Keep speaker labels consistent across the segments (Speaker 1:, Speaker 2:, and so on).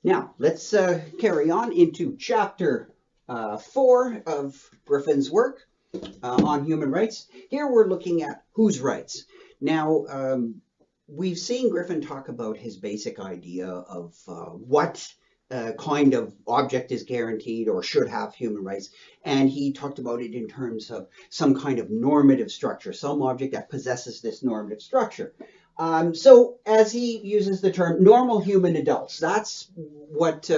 Speaker 1: Now, let's carry on into chapter 4 of Griffin's work on human rights. Here we're looking at whose rights. Now, we've seen Griffin talk about his basic idea of what kind of object is guaranteed or should have human rights. And he talked about it in terms of some kind of normative structure, some object that possesses this normative structure. So as he uses the term normal human adults, that's what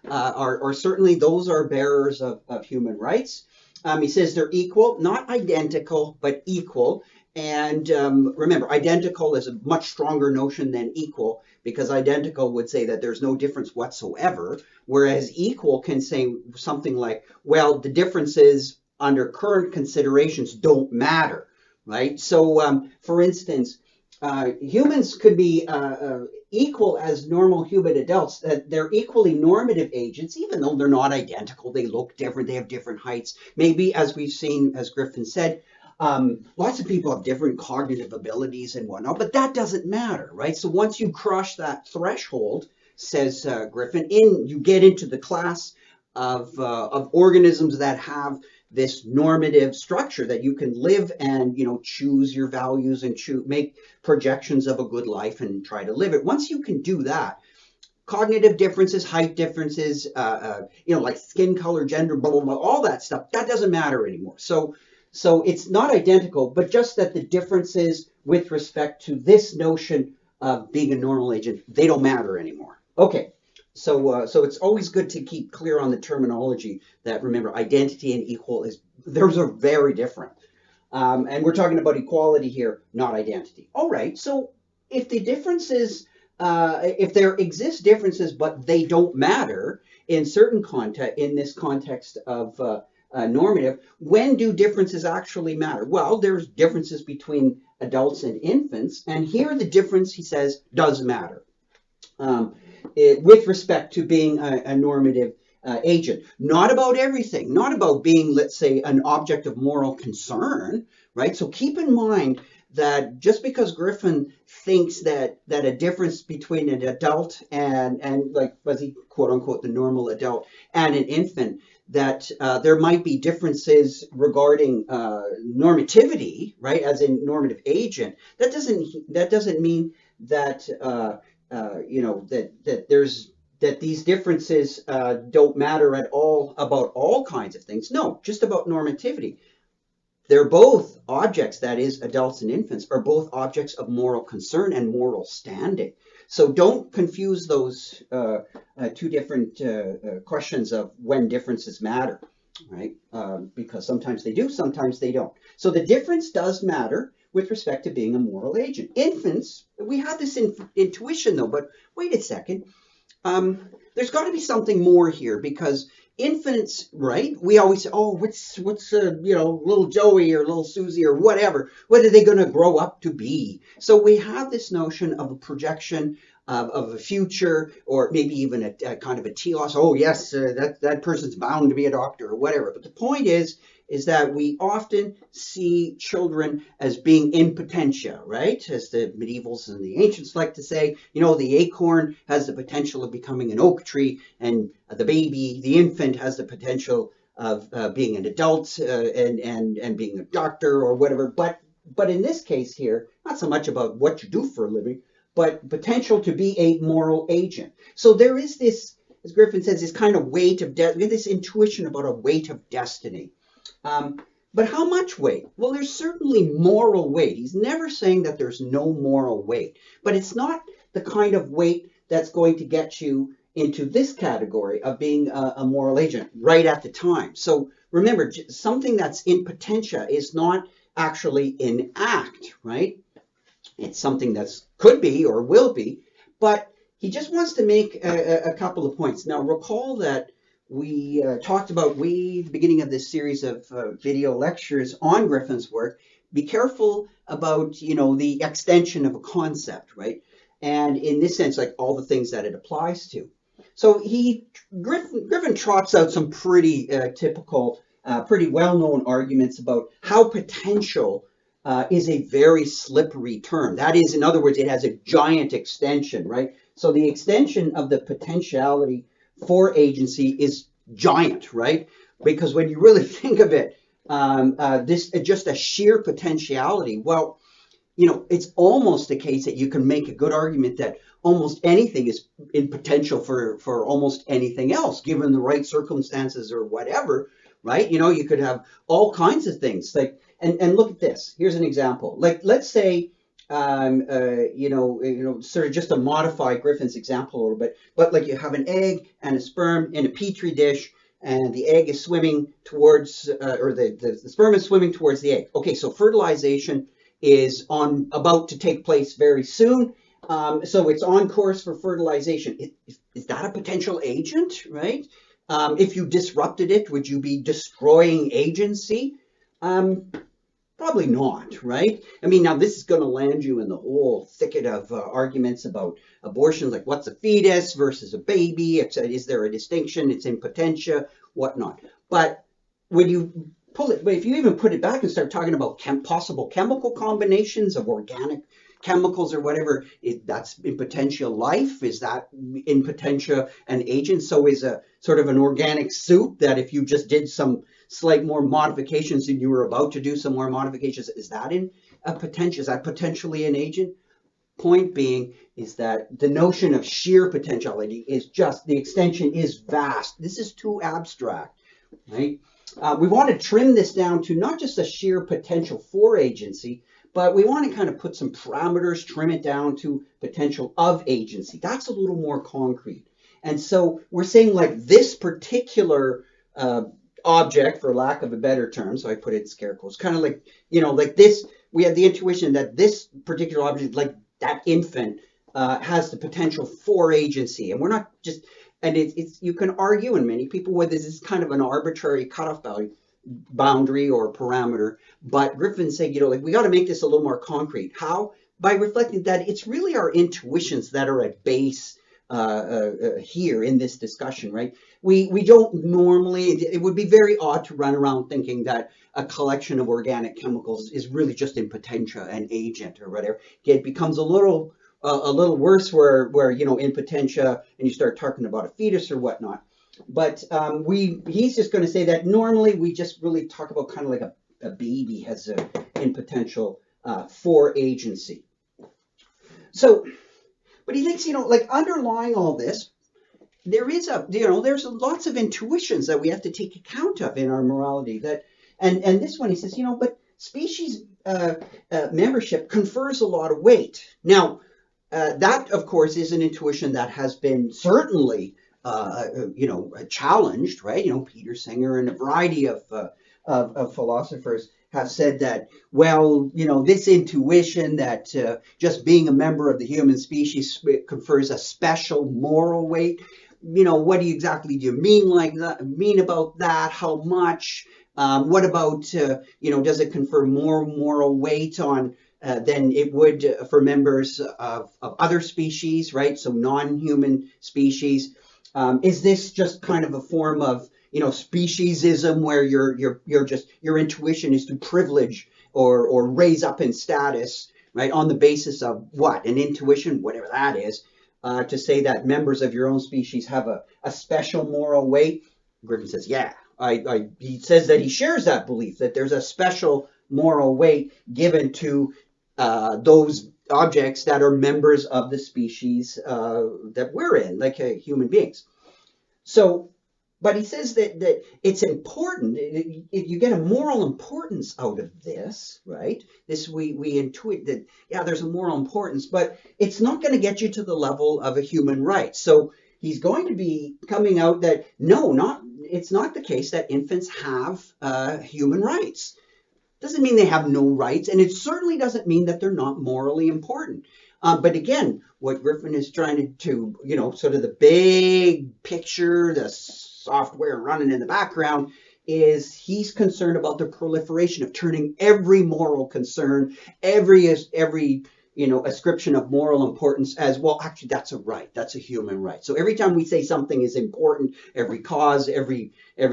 Speaker 1: are certainly those are bearers of human rights. He says they're equal, not identical, but equal. And remember, identical is a much stronger notion than equal, because identical would say that there's no difference whatsoever, whereas equal can say something like, well, the differences under current considerations don't matter, right? So, for instance, humans could be equal as normal human adults. They're equally normative agents, even though they're not identical. They look different. They have different heights. Maybe, as we've seen, as Griffin said, lots of people have different cognitive abilities and whatnot, but that doesn't matter, right? So once you cross that threshold, says Griffin, you get into the class of organisms that have this normative structure that you can live and, choose your values and make projections of a good life and try to live it. Once you can do that, cognitive differences, height differences, like skin color, gender, blah, blah, blah, all that stuff, that doesn't matter anymore. So it's not identical, but just that the differences with respect to this notion of being a normal agent, they don't matter anymore. Okay. So it's always good to keep clear on the terminology that, remember, identity and equal those are very different. And we're talking about equality here, not identity. All right, so if the differences, if there exist differences, but they don't matter in certain context, in this context of normative, when do differences actually matter? Well, there's differences between adults and infants, and here the difference, he says, does matter. With respect to being a normative agent. Not about everything, not about being, let's say, an object of moral concern, right? So keep in mind that just because Griffin thinks that a difference between an adult and like, was he, quote unquote, the normal adult and an infant, that there might be differences regarding normativity, right, as in normative agent, that doesn't mean that that these differences don't matter at all about all kinds of things. No, just about normativity. They're both objects, that is, adults and infants, are both objects of moral concern and moral standing. So don't confuse those two different questions of when differences matter, right? Because sometimes they do, sometimes they don't. So the difference does matter with respect to being a moral agent. Infants, we have this intuition though, but wait a second. There's got to be something more here, because infants, right? We always say, oh, what's little Joey or little Susie or whatever, what are they going to grow up to be? So we have this notion of a projection of a future, or maybe even a kind of a telos. Oh yes, that person's bound to be a doctor or whatever. But the point is that we often see children as being in potentia, right? As the medievals and the ancients like to say, the acorn has the potential of becoming an oak tree, and the infant has the potential of being an adult and being a doctor or whatever. But in this case here, not so much about what you do for a living, but potential to be a moral agent. So there is this, as Griffin says, this kind of weight of this intuition about a weight of destiny. But how much weight? Well, there's certainly moral weight. He's never saying that there's no moral weight, but it's not the kind of weight that's going to get you into this category of being a moral agent right at the time. So remember, something that's in potentia is not actually in act, right? It's something that could be or will be, but he just wants to make a couple of points. Now, recall that we talked about the beginning of this series of video lectures on Griffin's work. Be careful about, the extension of a concept, right? And in this sense, like all the things that it applies to. So Griffin trots out some pretty typical, pretty well-known arguments about how potential is a very slippery term. That is, in other words, it has a giant extension, right? So the extension of the potentiality for agency is giant, right? Because when you really think of it, this just a sheer potentiality. Well, it's almost the case that you can make a good argument that almost anything is in potential for almost anything else, given the right circumstances or whatever, right? You could have all kinds of things like, and look at this. Here's an example. Like, let's say, sort of just to modify Griffin's example a little bit, but like you have an egg and a sperm in a petri dish, and the egg is swimming towards, or the sperm is swimming towards the egg. Okay, so fertilization is about to take place very soon. So it's on course for fertilization. Is that a potential agent, right? If you disrupted it, would you be destroying agency? Probably not, right? I mean, now this is going to land you in the whole thicket of arguments about abortions, like what's a fetus versus a baby? Is there a distinction? It's in potentia, whatnot. But when you if you even put it back and start talking about possible chemical combinations of organic chemicals or whatever, that's in potentia life. Is that in potentia an agent? So is a sort of an organic soup that if you just did some slight more modifications and you were about to do some more modifications, is that in a potential? Is that potentially an agent? Point being is that the notion of sheer potentiality is just, the extension is vast. This is too abstract, right? We want to trim this down to not just a sheer potential for agency, but we want to kind of put some parameters, trim it down to potential of agency. That's a little more concrete. And so we're saying like this particular object, for lack of a better term, so I put it in scare quotes, kind of like, like this, we have the intuition that this particular object, like that infant, has the potential for agency. And we're not just, and it's you can argue, and many people, whether this is kind of an arbitrary cutoff boundary or parameter, but Griffin's saying, like, we got to make this a little more concrete. How? By reflecting that it's really our intuitions that are at base here in this discussion, right? We don't normally, it would be very odd to run around thinking that a collection of organic chemicals is really just in potentia an agent or whatever. It becomes a little worse where in potentia and you start talking about a fetus or whatnot. But he's just going to say that normally we just really talk about kind of like a baby has in potential for agency. So, but he thinks, like underlying all this, there is there's lots of intuitions that we have to take account of in our morality. That, and this one he says, but species membership confers a lot of weight. Now, that of course is an intuition that has been certainly challenged, right? Peter Singer and a variety of philosophers have said that, well, this intuition that just being a member of the human species confers a special moral weight. What exactly do you mean about that? How much? What about, does it confer more moral weight on than it would for members of other species, right? So non-human species. Is this just kind of a form of, speciesism where your intuition is to privilege or raise up in status, right? On the basis of what? An intuition, whatever that is, to say that members of your own species have a special moral weight? Griffin says, yeah. He says that he shares that belief, that there's a special moral weight given to those objects that are members of the species that we're in, like human beings. So, but he says that it's important. You get a moral importance out of this, right? This we intuit that, yeah, there's a moral importance, but it's not going to get you to the level of a human right. So he's going to be coming out that it's not the case that infants have human rights. Doesn't mean they have no rights, and it certainly doesn't mean that they're not morally important. But again, what Griffin is trying to sort of the big picture, the software running in the background, is he's concerned about the proliferation of turning every moral concern, every ascription of moral importance as, well, actually that's a right, that's a human right. So every time we say something is important, every cause, every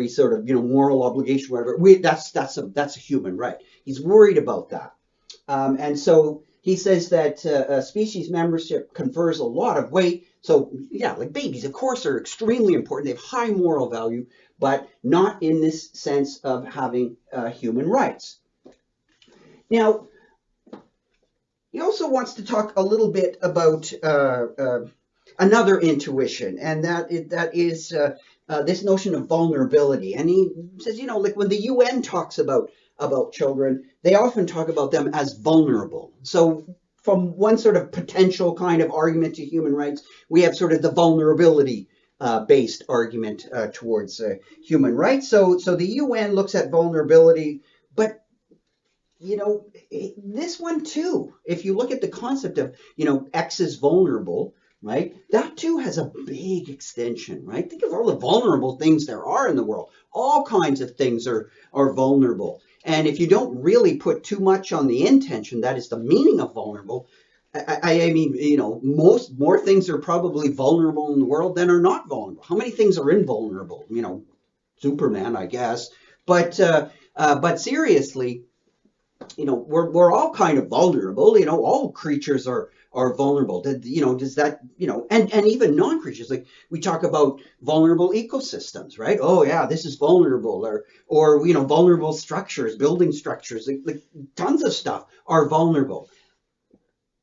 Speaker 1: sort of moral obligation, whatever, that's a human right. He's worried about that, and so he says that species membership confers a lot of weight. So yeah, like babies, of course, are extremely important. They have high moral value, but not in this sense of having human rights. Now, he also wants to talk a little bit about another intuition, and that is this notion of vulnerability. And he says, you know, like when the UN talks about children, they often talk about them as vulnerable. So from one sort of potential kind of argument to human rights, we have sort of the vulnerability based argument towards human rights. So the UN looks at vulnerability, but you know, this one too, if you look at the concept of, you know, X is vulnerable, right? That too has a big extension, right? Think of all the vulnerable things there are in the world. All kinds of things are vulnerable. And if you don't really put too much on the intention, that is the meaning of vulnerable, I mean, you know, more things are probably vulnerable in the world than are not vulnerable. How many things are invulnerable? You know, Superman, I guess. But seriously, you know, we're all kind of vulnerable. You know, all creatures are vulnerable. You know, does that, you know, and even non-creatures, like we talk about vulnerable ecosystems, right? Oh yeah, this is vulnerable, or you know, vulnerable structures, building structures, like tons of stuff are vulnerable.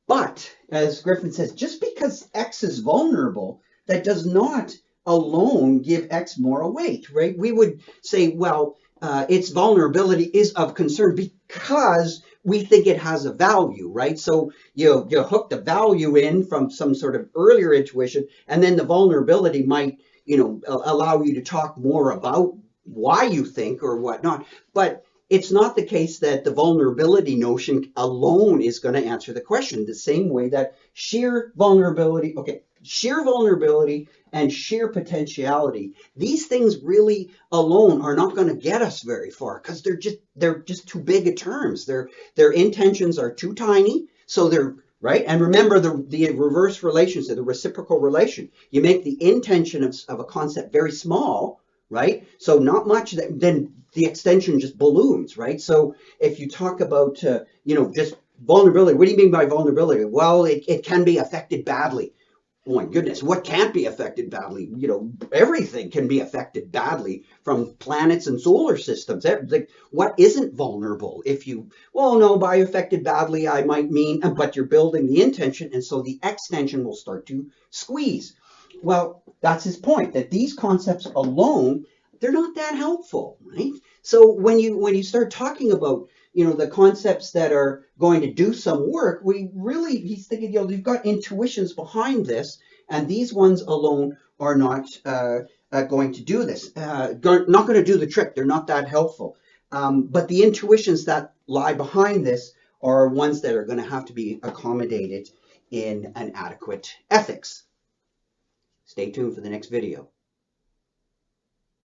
Speaker 1: But as Griffin says, just because X is vulnerable, that does not alone give X moral weight, right? We would say, well, its vulnerability is of concern because we think it has a value, right? So you hook the value in from some sort of earlier intuition, and then the vulnerability might, you know, allow you to talk more about why you think or whatnot. But it's not the case that the vulnerability notion alone is going to answer the question, the same way that sheer vulnerability and sheer potentiality, these things really alone are not going to get us very far because they're just too big of terms. Their intentions are too tiny, so they're right. And remember the reverse relations, the reciprocal relation. You make the intention of a concept very small, right? So not much, then the extension just balloons, right? So if you talk about, you know, just vulnerability, what do you mean by vulnerability? Well, it can be affected badly. Oh my goodness, what can't be affected badly? You know, everything can be affected badly, from planets and solar systems. Like, what isn't vulnerable? If you, well, no, by affected badly, I might mean, but you're building the intention, and so the extension will start to squeeze. Well, that's his point, that these concepts alone, they're not that helpful, right? So when you start talking about, you know, the concepts that are going to do some work, he's thinking, you know, you've got intuitions behind this, and these ones alone are not going to do this, not going to do the trick. They're not that helpful. But the intuitions that lie behind this are ones that are going to have to be accommodated in an adequate ethics. Stay tuned for the next video.